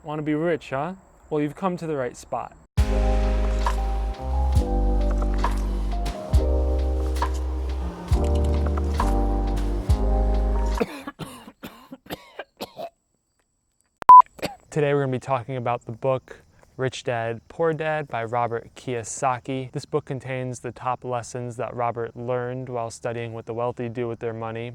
Want to be rich, huh? Well, you've come to the right spot. Today we're going to be talking about the book Rich Dad, Poor Dad by Robert Kiyosaki. This book contains the top lessons that Robert learned while studying what the wealthy do with their money.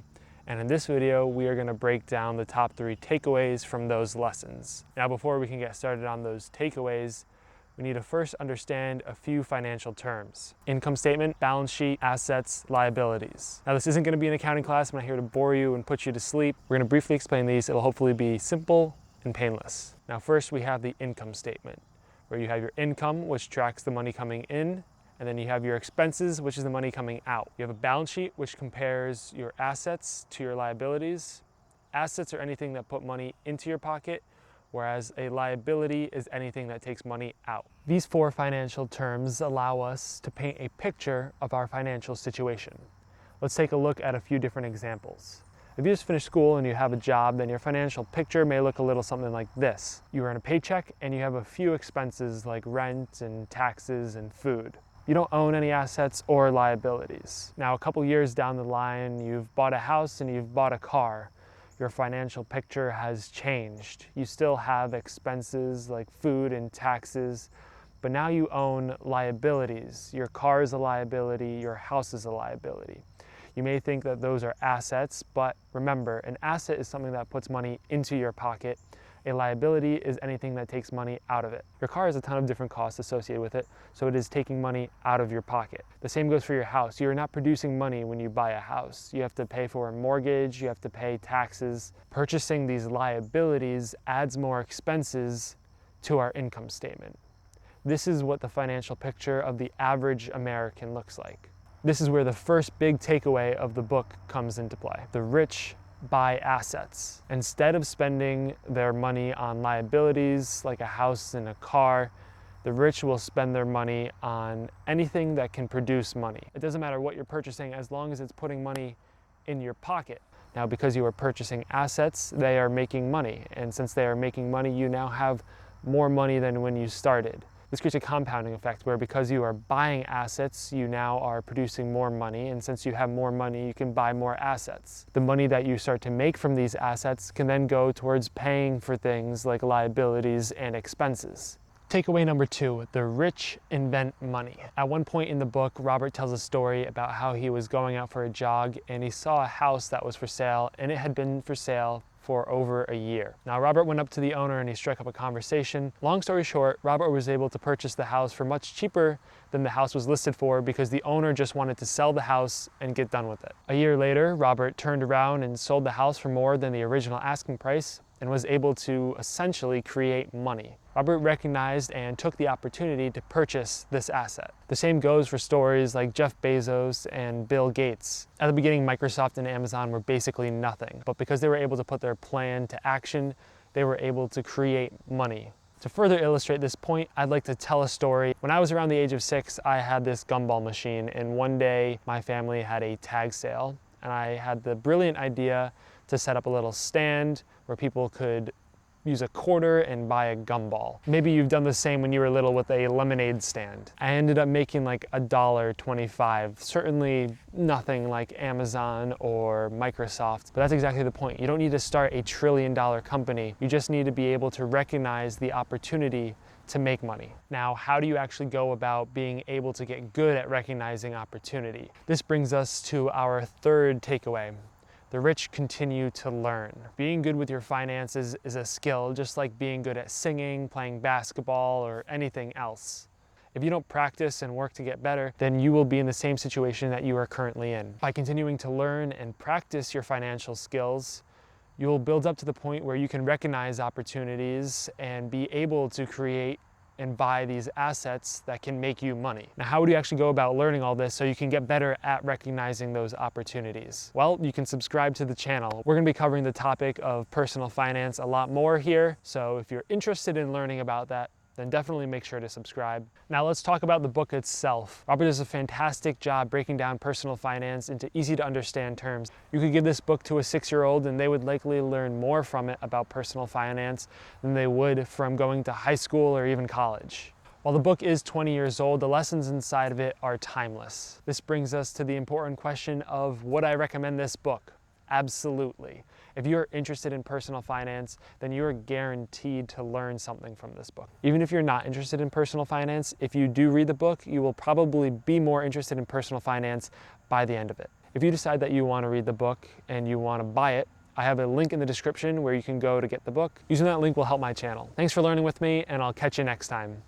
And in this video, we are going to break down the top 3 takeaways from those lessons. Now, before we can get started on those takeaways, we need to first understand a few financial terms. Income statement, balance sheet, assets, liabilities. Now, this isn't going to be an accounting class. I'm not here to bore you and put you to sleep. We're going to briefly explain these. It'll hopefully be simple and painless. Now, first we have the income statement, where you have your income, which tracks the money coming in, and then you have your expenses, which is the money coming out. You have a balance sheet, which compares your assets to your liabilities. Assets are anything that put money into your pocket, whereas a liability is anything that takes money out. These 4 financial terms allow us to paint a picture of our financial situation. Let's take a look at a few different examples. If you just finished school and you have a job, then your financial picture may look a little something like this. You earn a paycheck and you have a few expenses like rent and taxes and food. You don't own any assets or liabilities. Now, a couple years down the line, you've bought a house and you've bought a car. Your financial picture has changed. You still have expenses like food and taxes, but now you own liabilities. Your car is a liability, your house is a liability. You may think that those are assets, but remember, an asset is something that puts money into your pocket. A liability is anything that takes money out of it. Your car has a ton of different costs associated with it, so it is taking money out of your pocket. The same goes for your house. You're not producing money when you buy a house. You have to pay for a mortgage, you have to pay taxes. Purchasing these liabilities adds more expenses to our income statement. This is what the financial picture of the average American looks like. This is where the first big takeaway of the book comes into play. The rich buy assets. Instead of spending their money on liabilities like a house and a car, the rich will spend their money on anything that can produce money. It doesn't matter what you're purchasing as long as it's putting money in your pocket. Now, because you are purchasing assets, they are making money. And since they are making money, you now have more money than when you started. This creates a compounding effect where because you are buying assets, you now are producing more money, and since you have more money, you can buy more assets. The money that you start to make from these assets can then go towards paying for things like liabilities and expenses. Takeaway number 2, the rich invent money. At one point in the book, Robert tells a story about how he was going out for a jog and he saw a house that was for sale, and it had been for sale for over a year. Now, Robert went up to the owner and he struck up a conversation. Long story short, Robert was able to purchase the house for much cheaper than the house was listed for because the owner just wanted to sell the house and get done with it. A year later, Robert turned around and sold the house for more than the original asking price and was able to essentially create money. Robert recognized and took the opportunity to purchase this asset. The same goes for stories like Jeff Bezos and Bill Gates. At the beginning, Microsoft and Amazon were basically nothing, but because they were able to put their plan to action, they were able to create money. To further illustrate this point, I'd like to tell a story. When I was around the age of 6, I had this gumball machine, and one day my family had a tag sale, and I had the brilliant idea to set up a little stand where people could use a quarter and buy a gumball. Maybe you've done the same when you were little with a lemonade stand. I ended up making like $1.25, certainly nothing like Amazon or Microsoft, but that's exactly the point. You don't need to start a $1 trillion company. You just need to be able to recognize the opportunity to make money. Now, how do you actually go about being able to get good at recognizing opportunity? This brings us to our 3rd takeaway. The rich continue to learn. Being good with your finances is a skill, just like being good at singing, playing basketball, or anything else. If you don't practice and work to get better, then you will be in the same situation that you are currently in. By continuing to learn and practice your financial skills, you will build up to the point where you can recognize opportunities and be able to create and buy these assets that can make you money. Now, how would you actually go about learning all this so you can get better at recognizing those opportunities? Well, you can subscribe to the channel. We're gonna be covering the topic of personal finance a lot more here, so if you're interested in learning about that, then definitely make sure to subscribe. Now let's talk about the book itself. Robert does a fantastic job breaking down personal finance into easy to understand terms. You could give this book to a 6-year-old and they would likely learn more from it about personal finance than they would from going to high school or even college. While the book is 20 years old, the lessons inside of it are timeless. This brings us to the important question of would I recommend this book? Absolutely. If you're interested in personal finance, then you're guaranteed to learn something from this book. Even if you're not interested in personal finance, if you do read the book, you will probably be more interested in personal finance by the end of it. If you decide that you want to read the book and you want to buy it, I have a link in the description where you can go to get the book. Using that link will help my channel. Thanks for learning with me, and I'll catch you next time.